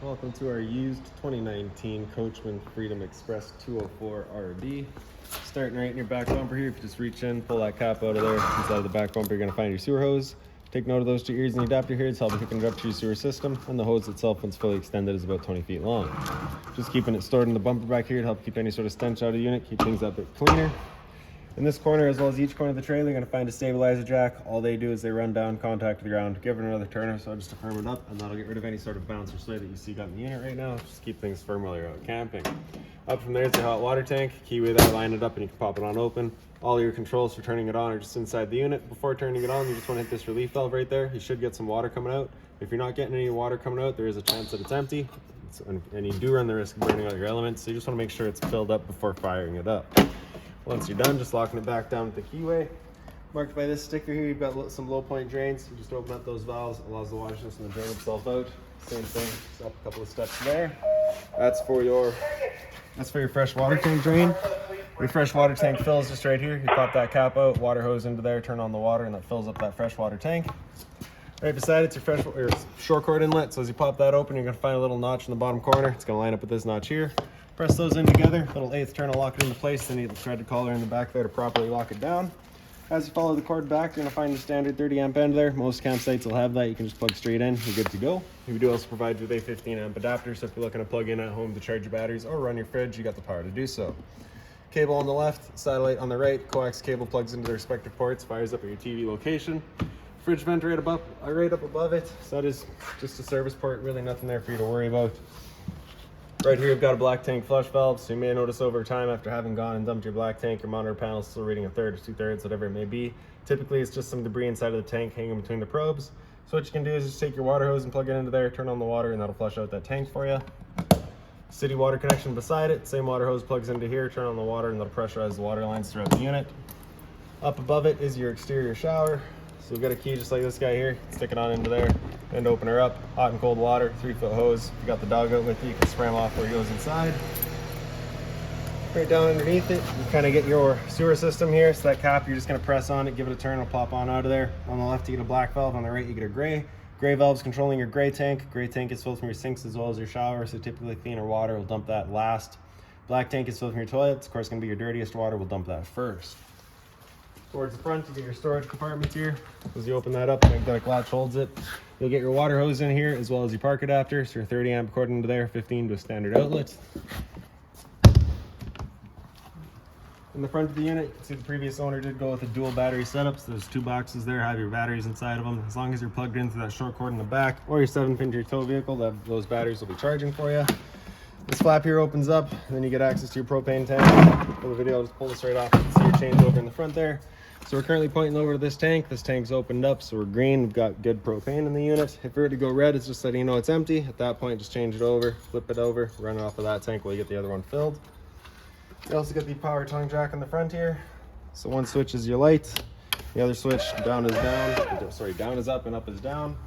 Welcome to our used 2019 Coachman Freedom Express 204 RD. Starting right in your back bumper here, if you just reach in, pull that cap out of there. Inside of the back bumper, you're going to find your sewer hose. Take note of those two ears and the adapter here. It's helping hooking it up to your sewer system. And the hose itself, when it's fully extended, is about 20 feet long. Just keeping it stored in the bumper back here to help keep any sort of stench out of the unit, keep things a bit cleaner. In this corner, as well as each corner of the trailer, you're going to find a stabilizer jack. All they do is they run down, contact the ground, give it another turner, so just to firm it up, and that'll get rid of any sort of bounce or sway that you see got in the unit right now. Just keep things firm while you're out camping. Up from there is the hot water tank. Keyway that, line it up, and you can pop it on open. All your controls for turning it on are just inside the unit. Before turning it on, you just want to hit this relief valve right there. You should get some water coming out. If you're not getting any water coming out, there is a chance that it's empty, and you do run the risk of burning out your elements, so you just want to make sure it's filled up before firing it up. Once you're done, just locking it back down with the keyway. Marked by this sticker here, you've got some low point drains. You just open up those valves, allows the water system to drain itself out. Same thing, just up a couple of steps there. That's for your fresh water tank drain. Your fresh water tank fills just right here. You pop that cap out, water hose into there, turn on the water, and that fills up that fresh water tank. Right beside it's your short cord inlet. So as you pop that open, you're gonna find a little notch in the bottom corner. It's gonna line up with this notch here. Press those in together, little eighth turn will lock it into place, then you need the threaded collar in the back there to properly lock it down. As you follow the cord back, you're gonna find your standard 30 amp end there. Most campsites will have that. You can just plug straight in, you're good to go. We do also provide you with a 15 amp adapter, so if you're looking to plug in at home to charge your batteries or run your fridge, you got the power to do so. Cable on the left, satellite on the right, coax cable plugs into the respective ports, fires up at your TV location. Fridge vent right up above it, so that is just a service port, really nothing there for you to worry about. Right here, you've got a black tank flush valve, so you may notice over time after having gone and dumped your black tank, your monitor panel is still reading a third or 2/3, whatever it may be. Typically, it's just some debris inside of the tank hanging between the probes. So what you can do is just take your water hose and plug it into there, turn on the water, and that'll flush out that tank for you. City water connection beside it, same water hose plugs into here, turn on the water, and that'll pressurize the water lines throughout the unit. Up above it is your exterior shower. So we've got a key just like this guy here, stick it on into there, and open her up, hot and cold water, 3-foot hose. If you got the dog out with you, you can spray him off where he goes inside. Right down underneath it, you kind of get your sewer system here. So that cap, you're just gonna press on it, give it a turn, it'll pop on out of there. On the left, you get a black valve, on the right, you get a gray. Gray valve's controlling your gray tank. Gray tank is filled from your sinks as well as your shower, so typically cleaner water will dump that last. Black tank is filled from your toilets, of course gonna be your dirtiest water, we'll dump that first. Towards the front, you get your storage compartments here. As you open that up, the magnetic latch holds it. You'll get your water hose in here as well as your park adapter. So your 30 amp cord into there, 15 to a standard outlet. In the front of the unit, you can see the previous owner did go with a dual battery setup. So there's 2 boxes there, have your batteries inside of them. As long as you're plugged into that short cord in the back or your 7-pin to your tow vehicle, those batteries will be charging for you. This flap here opens up, and then you get access to your propane tank. For the video, I'll just pull this right off. You can see your changeover in the front there. So we're currently pointing over to this tank. This tank's opened up, so we're green. We've got good propane in the unit. If it were to go red, it's just letting you know it's empty. At that point, just change it over, flip it over, run it off of that tank while you get the other one filled. You also get the power tongue jack in the front here. So one switch is your light. The other switch, down is down. Sorry, down is up and up is down.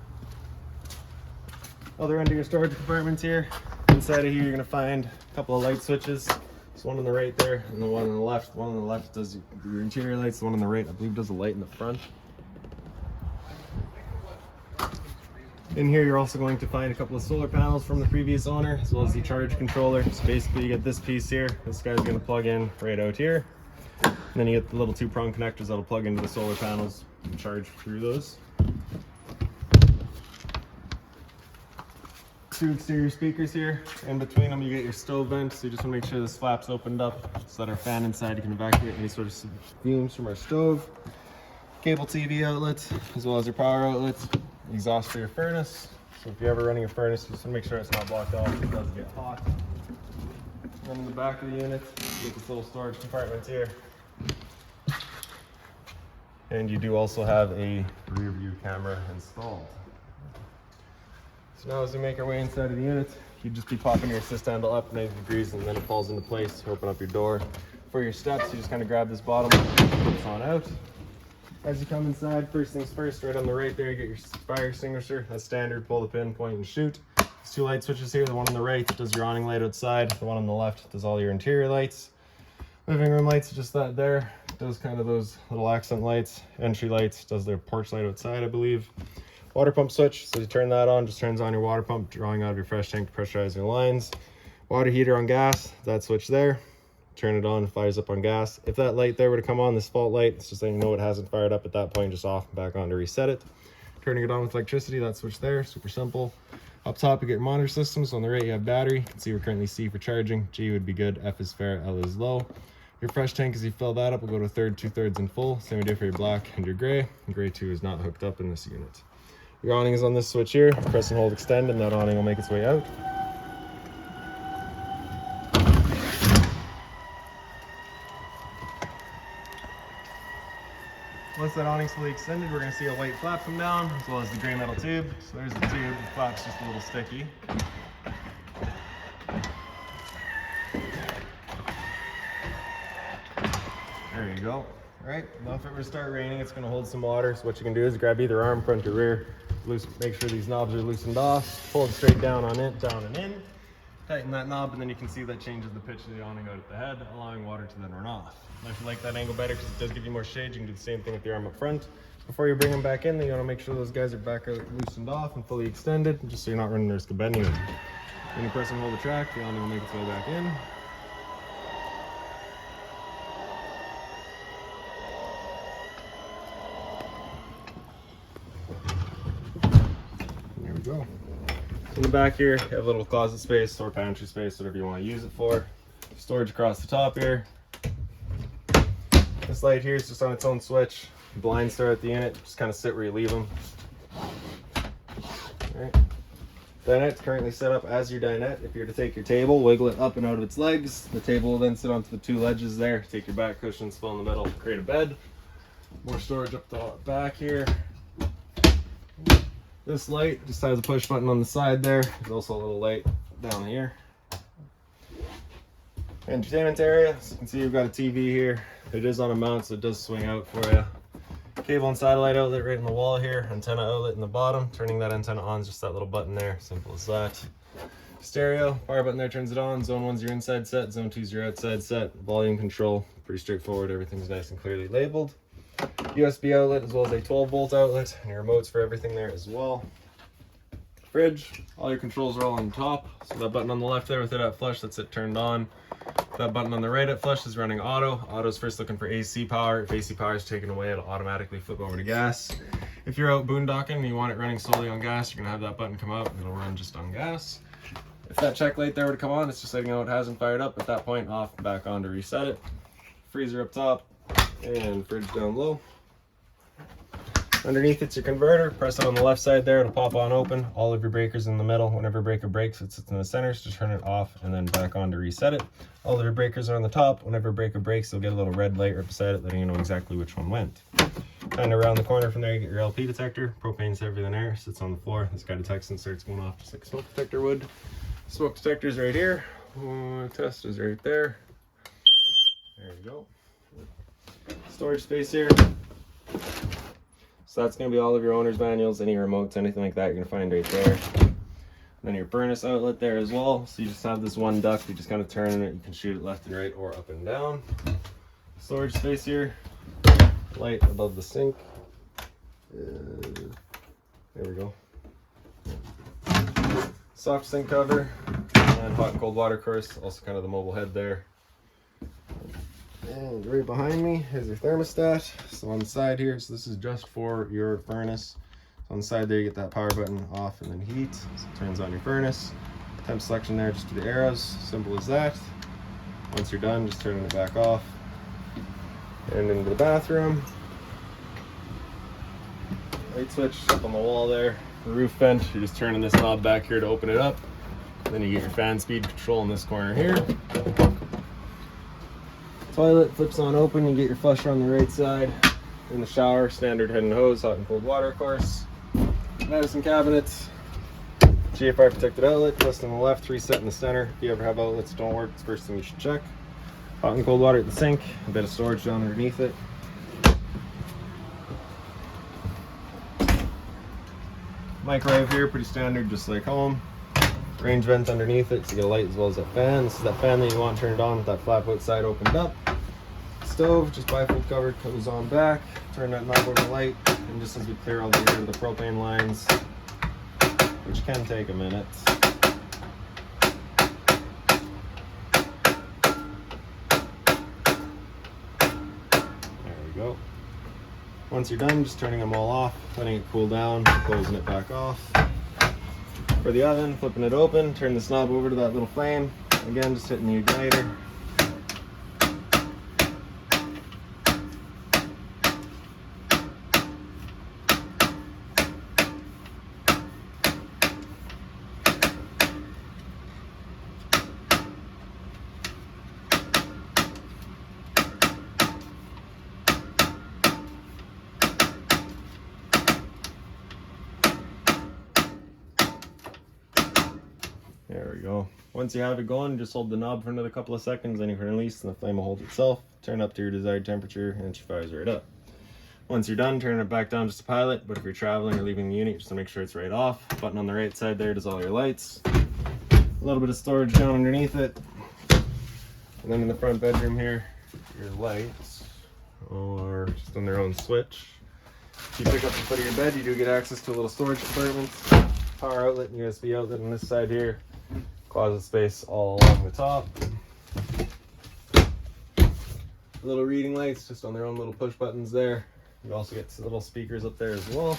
Other end of your storage compartments here. Inside of here, you're gonna find a couple of light switches. There's one on the right there, and the one on the left. One on the left does your interior lights. The one on the right, I believe, does the light in the front. In here, you're also going to find a couple of solar panels from the previous owner, as well as the charge controller. So basically, you get this piece here. This guy's gonna plug in right out here. And then you get the little 2-prong connectors that'll plug into the solar panels and charge through those. 2 exterior speakers here. In between them, you get your stove vent. So you just want to make sure this flap's opened up so that our fan inside, you can evacuate any sort of fumes from our stove. Cable TV outlet, as well as your power outlet. Exhaust for your furnace. So if you're ever running a furnace, just want to make sure it's not blocked off. It does get hot. And in the back of the unit, you get this little storage compartment here. And you do also have a rear view camera installed. So now as we make our way inside of the unit, you'd just be popping your assist handle up 90 degrees and then it falls into place. You open up your door. For your steps, you just kind of grab this bottom, flip this on out. As you come inside, first things first, right on the right there, you get your fire extinguisher. That's standard, pull the pin, point and shoot. There's 2 light switches here. The one on the right does your awning light outside. The one on the left does all your interior lights. Living room lights, just that there. Does kind of those little accent lights. Entry lights, does their porch light outside, I believe. Water pump switch, so you turn that on, just turns on your water pump, drawing out of your fresh tank to pressurize your lines. Water heater on gas, that switch there. Turn it on, fires up on gas. If that light there were to come on, this fault light, it's just letting you know it hasn't fired up at that point, just off and back on to reset it. Turning it on with electricity, that switch there, super simple. Up top, you get your monitor systems. On the right, you have battery. You can see we're currently C for charging. G would be good, F is fair, L is low. Your fresh tank, as you fill that up, will go to a third, 2/3 and full. Same idea for your black and your gray. And gray 2 is not hooked up in this unit. Your awning is on this switch here. Press and hold extend, and that awning will make its way out. Once that awning's fully extended, we're going to see a white flap come down, as well as the gray metal tube. So there's the tube. The flap's just a little sticky. There you go. All right, now if it were to start raining, it's going to hold some water. So what you can do is grab either arm, front or rear, make sure these knobs are loosened off, pull it straight down on it, down and in. Tighten that knob, and then you can see that changes the pitch of the awning out at the head, allowing water to then run off. Now if you like that angle better, because it does give you more shade, you can do the same thing with your arm up front. Before you bring them back in, then you want to make sure those guys are back out, loosened off and fully extended, just so you're not running the risk of bending them. When you press and hold the track, the awning will make its way back in. There we go. In the back here, you have a little closet space or pantry space, whatever you want to use it for. Storage across the top here. This light here is just on its own switch. Blinds start at the unit, just kind of sit where you leave them. Alright. Dinette's currently set up as your dinette. If you're to take your table, wiggle it up and out of its legs. The table will then sit onto the two ledges there. Take your back cushions, fill in the middle, create a bed. More storage up the back here. This light just has a push button on the side there. There's also a little light down here. Entertainment area, so you can see we've got a TV here. It is on a mount, so it does swing out for you. Cable and satellite outlet right in the wall here. Antenna outlet in the bottom. Turning that antenna on is just that little button there. Simple as that. Stereo, power button there turns it on. Zone 1's your inside set, zone 2's your outside set. Volume control, pretty straightforward. Everything's nice and clearly labeled. USB outlet as well as a 12-volt outlet, and your remotes for everything there as well. Fridge, all your controls are all on the top. So that button on the left there with it at flush, that's it turned on. That button on the right at flush is running auto. Auto's first looking for AC power. If AC power is taken away, it'll automatically flip over to gas. If you're out boondocking and you want it running solely on gas, you're gonna have that button come out and it'll run just on gas. If that check light there were to come on, it's just letting you know it hasn't fired up. At that point, off and back on to reset it. Freezer up top and fridge down low. Underneath it's your converter. Press it on the left side there, it'll pop on open. All of your breakers in the middle. Whenever a breaker breaks, it sits in the center, so just turn it off and then back on to reset it. All of your breakers are on the top. Whenever a breaker breaks, you'll get a little red light right beside it, letting you know exactly which one went. Kind of around the corner from there, you get your LP detector. Propane's everything there, sits on the floor. This guy detects and starts going off just like a smoke detector would. Smoke detector's right here. Test is right there. There you go. Storage space here. So that's going to be all of your owner's manuals, any remotes, anything like that you're going to find right there. And then your furnace outlet there as well. So you just have this one duct, you just kind of turn it, you can shoot it left and right or up and down. Storage space here, light above the sink. There we go. Soft sink cover, and hot and cold water course, also kind of the mobile head there. And right behind me is your thermostat. So on the side here, so this is just for your furnace. So on the side there, you get that power button off and then heat. So it turns on your furnace. Temp selection there, just do the arrows. Simple as that. Once you're done, just turning it back off. And into the bathroom. Light switch up on the wall there. The roof vent, you're just turning this knob back here to open it up. Then you get your fan speed control in this corner here. Toilet flips on open, you get your flusher on the right side. In the shower, standard head and hose, hot and cold water of course. Medicine cabinets, GFI protected outlet, twist on the left, reset in the center. If you ever have outlets that don't work, it's the first thing you should check. Hot and cold water at the sink, a bit of storage down underneath it. Microwave here, pretty standard, just like home. Range vent underneath it, so you get a light as well as that fan. This is that fan that you want turned on with that flap outside opened up. stove, just bifold cover goes on back, turn that knob over the light, and just as we clear all the air to the propane lines, which can take a minute. There we go. Once you're done, just turning them all off, letting it cool down, closing it back off. For the oven, flipping it open, turn this knob over to that little flame. Again, just hitting the igniter. There we go. Once you have it going, just hold the knob for another couple of seconds, then you can release and the flame will hold itself. Turn up to your desired temperature and it fires right up. Once you're done, turn it back down just to pilot, but if you're traveling or leaving the unit, just to make sure it's right off. Button on the right side there does all your lights. A little bit of storage down underneath it. And then in the front bedroom here, your lights are just on their own switch. If you pick up the foot of your bed, you do get access to a little storage compartment. Power outlet and USB outlet on this side here. Closet space all along the top. Little reading lights just on their own little push buttons there. You also get little speakers up there as well.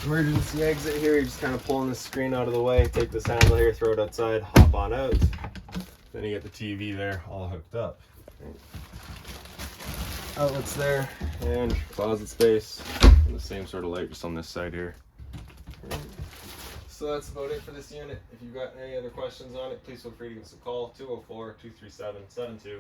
Emergency exit here, you're just kind of pulling the screen out of the way, take this handle here, throw it outside, hop on out. Then you get the TV there all hooked up. Outlets there, and closet space, and the same sort of light just on this side here. So that's about it for this unit. If you've got any other questions on it, please feel free to give us a call, 204-237-7272.